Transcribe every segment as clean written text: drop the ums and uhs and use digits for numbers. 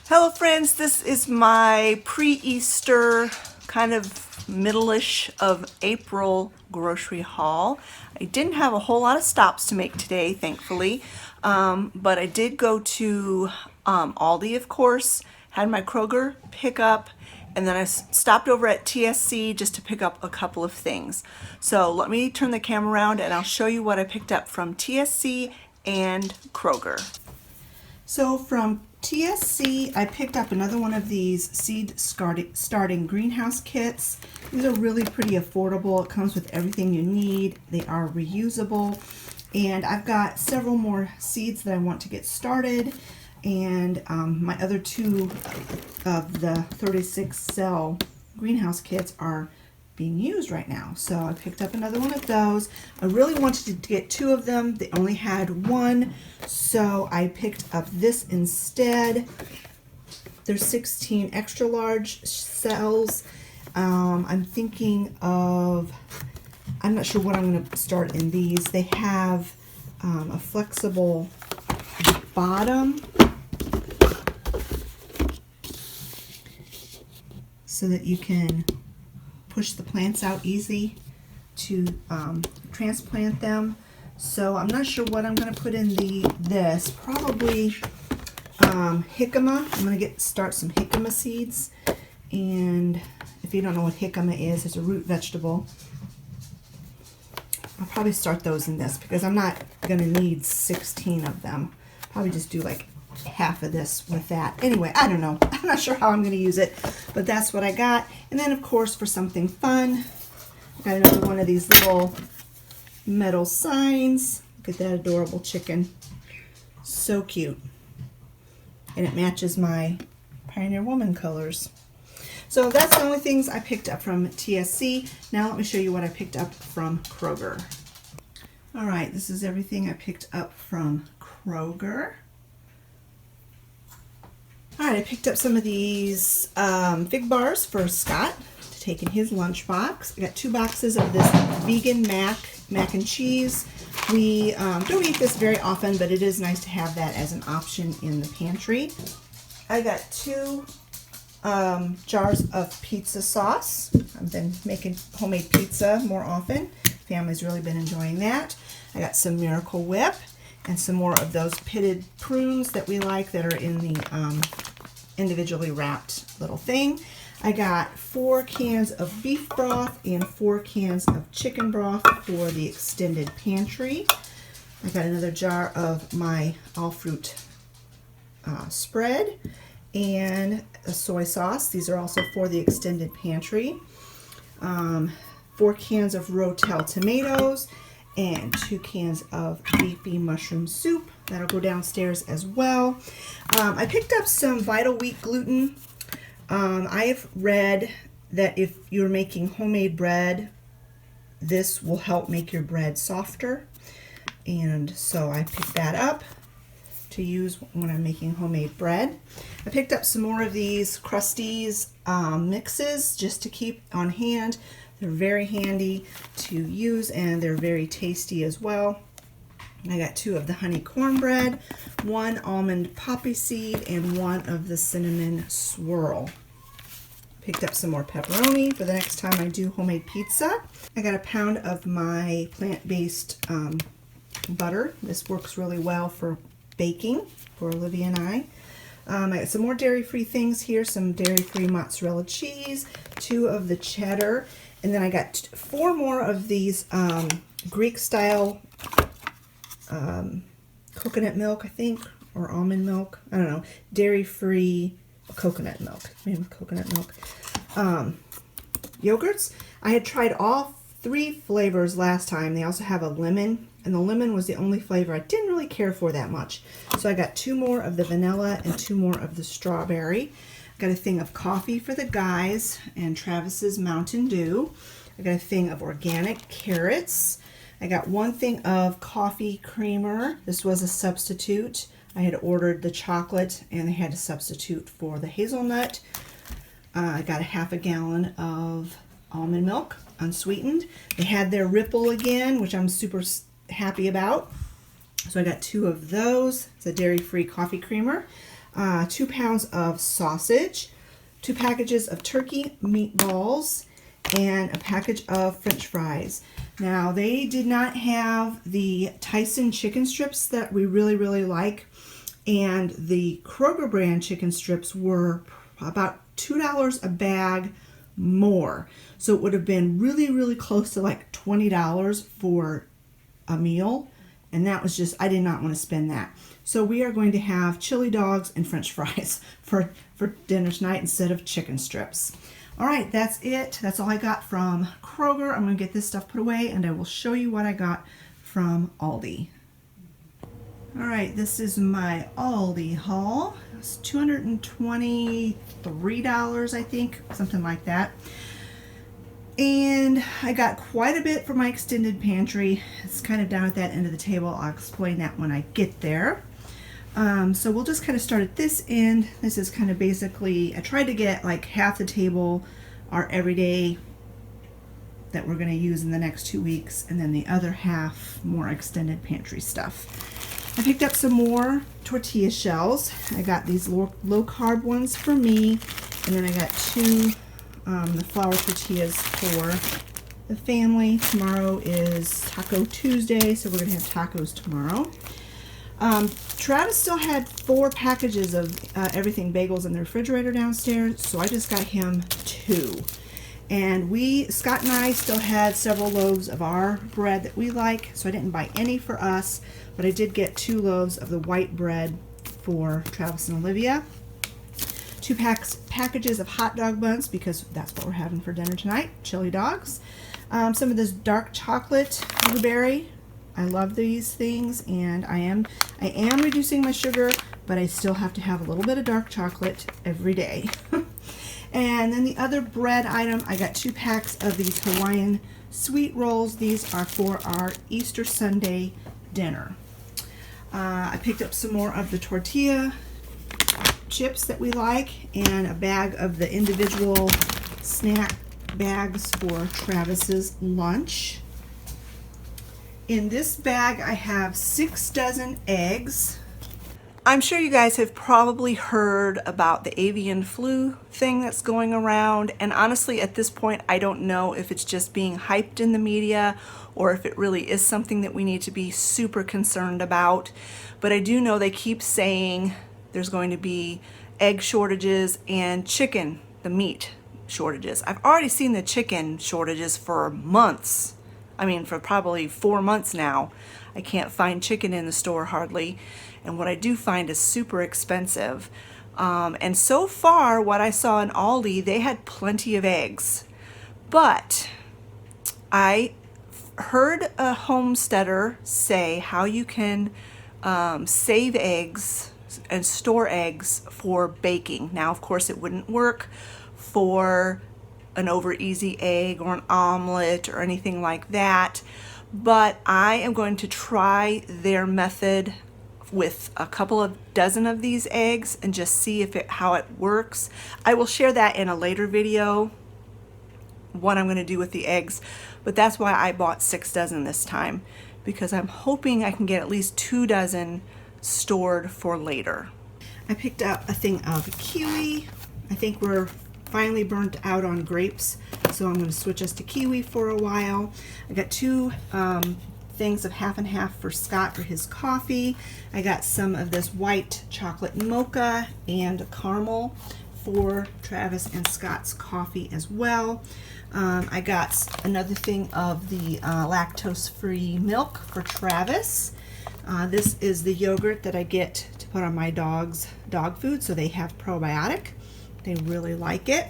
Hello friends, this is my pre-Easter kind of middle-ish of April grocery haul. I didn't have a whole lot of stops to make today, thankfully, but I did go to Aldi, of course, had my Kroger pickup, and then I stopped over at TSC just to pick up a couple of things. So let me turn the camera around and I'll show you what I picked up from TSC and Kroger. So from TSC, I picked up another one of these seed starting greenhouse kits. These are really pretty affordable. It comes with everything you need. They are reusable. And I've got several more seeds that I want to get started. And my other two of the 36 cell greenhouse kits are being used right now. So I picked up another one of those. I really wanted to get two of them. They only had one, so I picked up this instead. There's 16 extra large cells. I'm thinking of, I'm not sure what I'm going to start in these. They have a flexible bottom so that you can push the plants out easy to transplant them. So I'm not sure what I'm going to put in this. Probably jicama. I'm going to start some jicama seeds. And if you don't know what jicama is, it's a root vegetable. I'll probably start those in this because I'm not going to need 16 of them. Probably just do like half of this with that. Anyway, I don't know. I'm not sure how I'm going to use it, but that's what I got. And then, of course, for something fun, I got another one of these little metal signs. Look at that adorable chicken. So cute. And it matches my Pioneer Woman colors. So that's the only things I picked up from TSC. Now let me show you what I picked up from Kroger. All right, this is everything I picked up from Kroger. All right, I picked up some of these fig bars for Scott to take in his lunchbox. I got 2 boxes of this vegan mac and cheese. We don't eat this very often, but it is nice to have that as an option in the pantry. I got 2 jars of pizza sauce. I've been making homemade pizza more often. Family's really been enjoying that. I got some Miracle Whip and some more of those pitted prunes that we like that are in the individually wrapped little thing. I got 4 cans of beef broth and 4 cans of chicken broth for the extended pantry. I got another jar of my all fruit spread and a soy sauce. These are also for the extended pantry. 4 cans of Rotel tomatoes and 2 cans of beefy mushroom soup. That'll go downstairs as well. I picked up some Vital Wheat gluten. I've read that if you're making homemade bread, this will help make your bread softer. And so I picked that up to use when I'm making homemade bread. I picked up some more of these Krusteaz mixes just to keep on hand. They're very handy to use and they're very tasty as well. I got 2 of the honey cornbread, 1 almond poppy seed, and 1 of the cinnamon swirl. Picked up some more pepperoni for the next time I do homemade pizza. I got a pound of my plant-based butter. This works really well for baking for Olivia and I. I got some more dairy-free things here, some dairy-free mozzarella cheese, 2 of the cheddar, and then I got 4 more of these Greek-style coconut milk, I think, or almond milk. I don't know. Dairy-free coconut milk. Made with coconut milk. Yogurts. I had tried all 3 flavors last time. They also have a lemon, and the lemon was the only flavor I didn't really care for that much. So I got 2 more of the vanilla and 2 more of the strawberry. Got a thing of coffee for the guys and Travis's Mountain Dew. I got a thing of organic carrots. I got 1 thing of coffee creamer. This was a substitute. I had ordered the chocolate and they had a substitute for the hazelnut. I got a half a gallon of almond milk, unsweetened. They had their Ripple again, which I'm super happy about. So I got 2 of those. It's a dairy-free coffee creamer. 2 pounds of sausage, 2 packages of turkey meatballs, and a package of French fries. Now, they did not have the Tyson chicken strips that we really like, and the Kroger brand chicken strips were about $2 a bag more. So it would have been really close to like $20 for a meal, and that was just, I did not want to spend that. So we are going to have chili dogs and French fries for dinner tonight instead of chicken strips. All right, that's it. That's all I got from Kroger. I'm going to get this stuff put away, and I will show you what I got from Aldi. All right, this is my Aldi haul. It's $223, I think, something like that. And I got quite a bit for my extended pantry. It's kind of down at that end of the table. I'll explain that when I get there. So we'll just kind of start at this end. This is kind of basically, I tried to get like half the table our everyday that we're going to use in the next 2 weeks, and then the other half more extended pantry stuff. I picked up some more tortilla shells. I got these low carb ones for me, and then I got 2 the flour tortillas for the family. Tomorrow is Taco Tuesday, so we're going to have tacos tomorrow. Travis still had 4 packages of everything bagels in the refrigerator downstairs, so I just got him 2. And Scott and I still had several loaves of our bread that we like, so I didn't buy any for us, but I did get 2 loaves of the white bread for Travis and Olivia. 2 packages of hot dog buns, because that's what we're having for dinner tonight, chili dogs. Some of this dark chocolate blueberry. I love these things, and I am reducing my sugar, but I still have to have a little bit of dark chocolate every day. And then the other bread item, I got 2 packs of these Hawaiian sweet rolls. These are for our Easter Sunday dinner. I picked up some more of the tortilla chips that we like, and a bag of the individual snack bags for Travis's lunch. In this bag, I have 6 dozen eggs. I'm sure you guys have probably heard about the avian flu thing that's going around, and honestly at this point I don't know if it's just being hyped in the media or if it really is something that we need to be super concerned about. But I do know they keep saying there's going to be egg shortages and chicken, the meat shortages. I've already seen the chicken shortages for months. I mean, for probably 4 months now. I can't find chicken in the store hardly, and what I do find is super expensive. And so far, what I saw in Aldi, they had plenty of eggs. But I heard a homesteader say how you can save eggs and store eggs for baking. Now, of course, it wouldn't work for an over easy egg or an omelet or anything like that, but I am going to try their method with a couple of dozen of these eggs and just see how it works. I will share that in a later video, what I'm going to do with the eggs, but that's why I bought 6 dozen this time, because I'm hoping I can get at least 2 dozen stored for later. I picked up a thing of kiwi. I think we're finally burnt out on grapes, so I'm going to switch us to kiwi for a while. I got 2 things of half and half for Scott for his coffee. I got some of this white chocolate mocha and caramel for Travis and Scott's coffee as well. I got another thing of the lactose-free milk for Travis. This is the yogurt that I get to put on my dog's dog food, so they have probiotic. They really like it.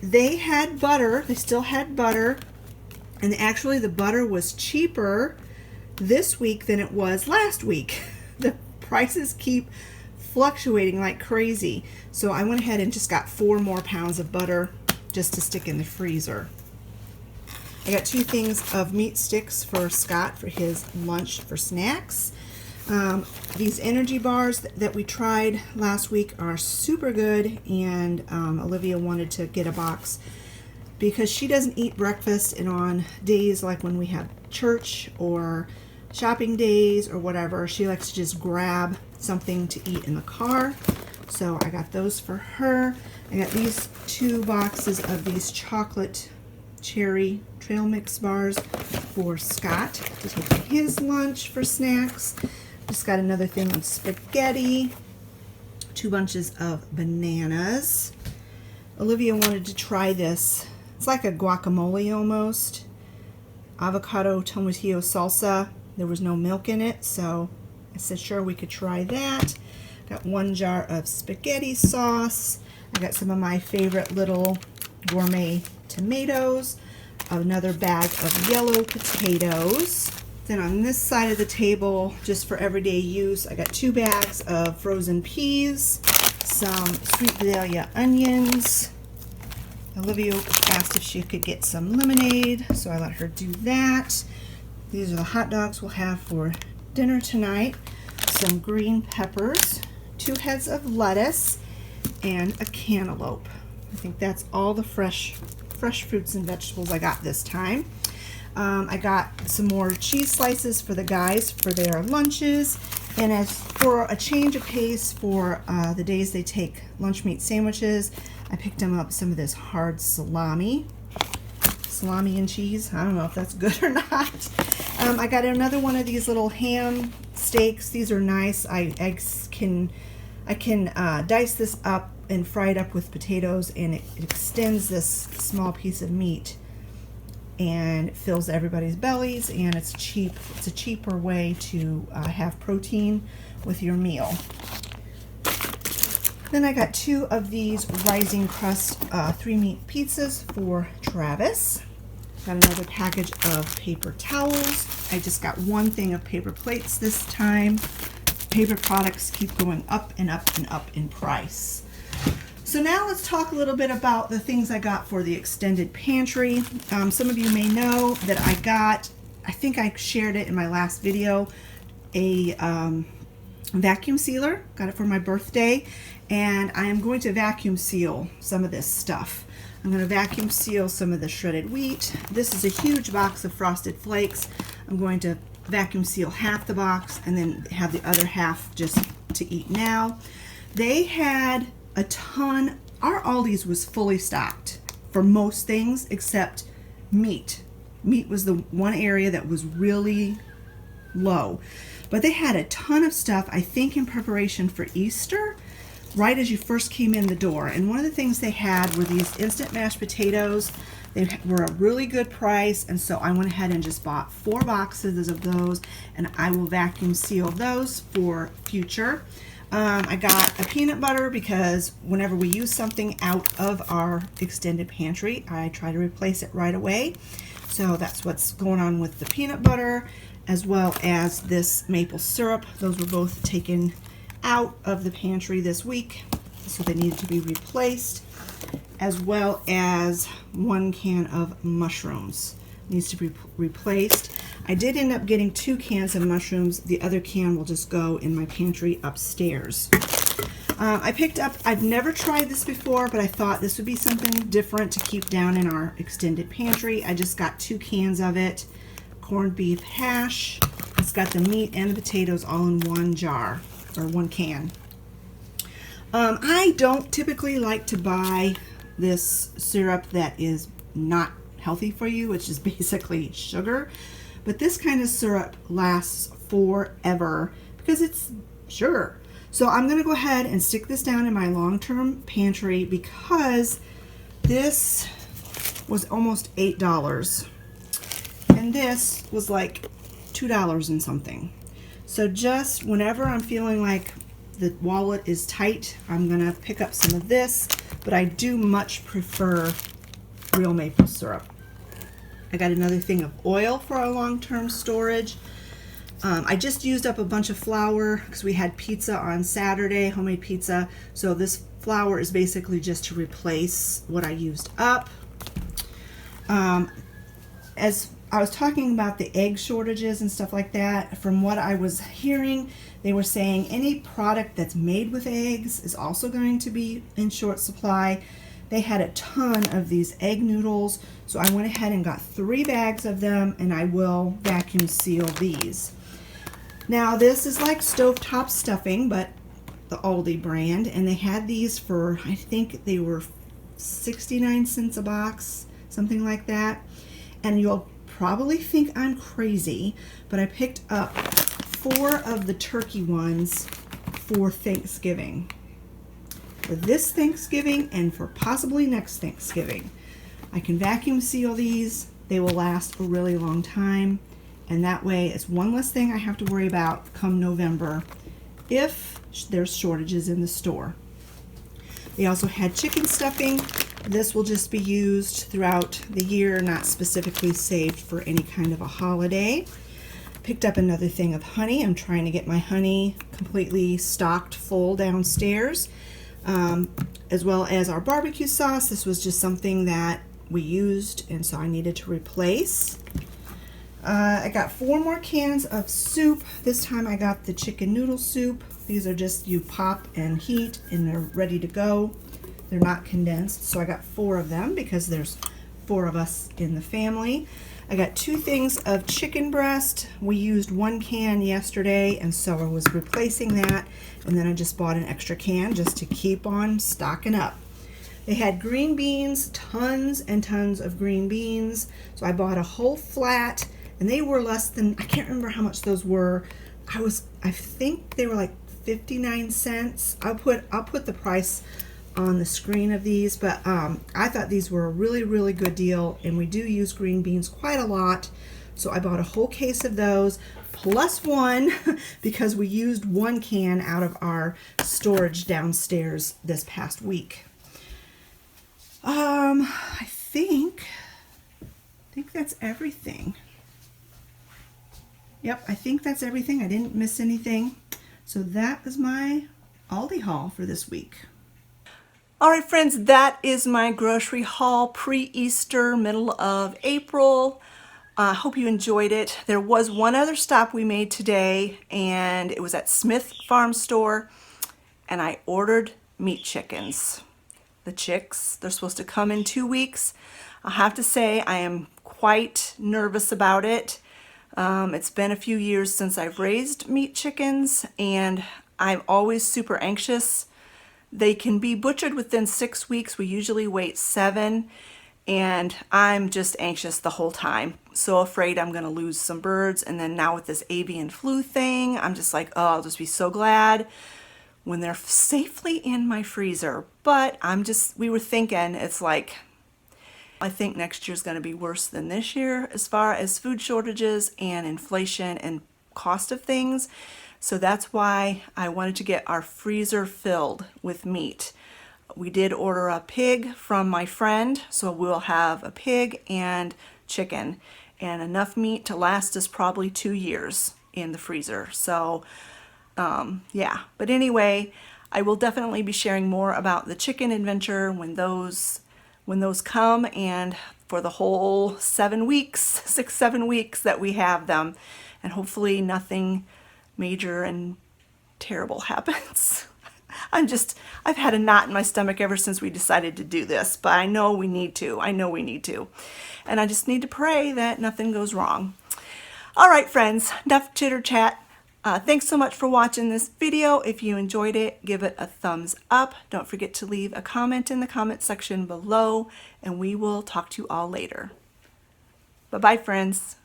They had butter. They still had butter. And actually the butter was cheaper this week than it was last week. The prices keep fluctuating like crazy. So I went ahead and just got 4 more pounds of butter just to stick in the freezer. I got 2 things of meat sticks for Scott for his lunch for snacks. These energy bars that we tried last week are super good, and Olivia wanted to get a box because she doesn't eat breakfast, and on days like when we have church or shopping days or whatever, she likes to just grab something to eat in the car. So I got those for her. I got these 2 boxes of these chocolate cherry trail mix bars for Scott to take to his lunch for snacks. Just got another thing of spaghetti, 2 bunches of bananas. Olivia wanted to try this. It's like a guacamole almost. Avocado tomatillo salsa. There was no milk in it, so I said sure, we could try that. Got 1 jar of spaghetti sauce. I got some of my favorite little gourmet tomatoes. Another bag of yellow potatoes. Then on this side of the table, just for everyday use, I got 2 bags of frozen peas, some sweet Vidalia onions. Olivia asked if she could get some lemonade, so I let her do that. These are the hot dogs we'll have for dinner tonight. Some green peppers, 2 heads of lettuce, and a cantaloupe. I think that's all the fresh fruits and vegetables I got this time. I got some more cheese slices for the guys for their lunches. And as for a change of pace for the days they take lunch meat sandwiches, I picked them up some of this hard salami and cheese. I don't know if that's good or not. I got another one of these little ham steaks. These are nice. I can dice this up and fry it up with potatoes, and it extends this small piece of meat and it fills everybody's bellies, and it's cheap. It's a cheaper way to have protein with your meal. Then I got 2 of these rising crust 3-meat pizzas for Travis. Got another package of paper towels. I just got 1 thing of paper plates this time. Paper products keep going up and up and up in price. So now let's talk a little bit about the things I got for the extended pantry. Some of you may know that I got, I think I shared it in my last video, a vacuum sealer. Got it for my birthday, and I am going to vacuum seal some of this stuff. I'm going to vacuum seal some of the shredded wheat. This is a huge box of Frosted Flakes. I'm going to vacuum seal half the box and then have the other half just to eat now. They had a ton. Our Aldi's was fully stocked for most things except meat. Meat was the one area that was really low. But they had a ton of stuff, I think in preparation for Easter, right as you first came in the door. And one of the things they had were these instant mashed potatoes. They were a really good price, and so I went ahead and just bought 4 boxes of those, and I will vacuum seal those for future. I got a peanut butter because whenever we use something out of our extended pantry, I try to replace it right away. So that's what's going on with the peanut butter, as well as this maple syrup. Those were both taken out of the pantry this week, so they needed to be replaced, as well as 1 can of mushrooms needs to be replaced. I did end up getting 2 cans of mushrooms. The other can will just go in my pantry upstairs. I picked up, I've never tried this before, but I thought this would be something different to keep down in our extended pantry. I just got 2 cans of it. Corned beef hash. It's got the meat and the potatoes all in 1 jar, or 1 can. I don't typically like to buy this syrup that is not healthy for you, which is basically sugar. But this kind of syrup lasts forever because it's sugar. So I'm going to go ahead and stick this down in my long-term pantry because this was almost $8. And this was like $2 and something. So just whenever I'm feeling like the wallet is tight, I'm going to pick up some of this. But I do much prefer real maple syrup. I got another thing of oil for our long-term storage. I just used up a bunch of flour because we had pizza on Saturday, homemade pizza. So this flour is basically just to replace what I used up. As I was talking about the egg shortages and stuff like that, from what I was hearing, they were saying any product that's made with eggs is also going to be in short supply. They had a ton of these egg noodles, so I went ahead and got 3 bags of them, and I will vacuum seal these. Now this is like stovetop stuffing, but the Aldi brand, and they had these for, I think they were 69 cents a box, something like that. And you'll probably think I'm crazy, but I picked up 4 of the turkey ones for Thanksgiving. For this Thanksgiving and for possibly next Thanksgiving. I can vacuum seal these. They will last a really long time. And that way it's one less thing I have to worry about come November if there's shortages in the store. They also had chicken stuffing. This will just be used throughout the year, not specifically saved for any kind of a holiday. Picked up another thing of honey. I'm trying to get my honey completely stocked full downstairs. As well as our barbecue sauce. This was just something that we used, and so I needed to replace. I got 4 more cans of soup. This time I got the chicken noodle soup. These are just, you pop and heat and they're ready to go. They're not condensed, so I got 4 of them because there's 4 of us in the family. I got 2 things of chicken breast. We used 1 can yesterday, and so I was replacing that, and then I just bought an extra can just to keep on stocking up. They had green beans, tons and tons of green beans, so I bought a whole flat, and they were less than, I can't remember how much those were. I think they were like 59 cents. I'll put the price on the screen of these, but I thought these were a really, really good deal, and we do use green beans quite a lot, so I bought a whole case of those, plus 1, because we used 1 can out of our storage downstairs this past week. I think that's everything. Yep, I think that's everything. I didn't miss anything. So that is my Aldi haul for this week. All right, friends, that is my grocery haul pre-Easter, middle of April. I hope you enjoyed it. There was one other stop we made today, and it was at Smith Farm Store, and I ordered meat chickens. The chicks, they're supposed to come in 2 weeks. I have to say I am quite nervous about it. It's been a few years since I've raised meat chickens, and I'm always super anxious. They can be butchered within 6 weeks. We usually wait 7, and I'm just anxious the whole time. So afraid I'm gonna lose some birds, and then now with this avian flu thing, I'm just like, oh, I'll just be so glad when they're safely in my freezer. But we were thinking, it's like, I think next year's going to be worse than this year as far as food shortages and inflation and cost of things. So that's why I wanted to get our freezer filled with meat. We did order a pig from my friend, so we'll have a pig and chicken and enough meat to last us probably 2 years in the freezer. So yeah, but anyway, I will definitely be sharing more about the chicken adventure when those come, and for the whole 7 weeks, 6-7 weeks that we have them, and hopefully nothing major and terrible happens. I've had a knot in my stomach ever since we decided to do this, but I know we need to. And I just need to pray that nothing goes wrong. All right, friends, enough chitter chat. Thanks so much for watching this video. If you enjoyed it, give it a thumbs up. Don't forget to leave a comment in the comment section below, and we will talk to you all later. Bye-bye, friends.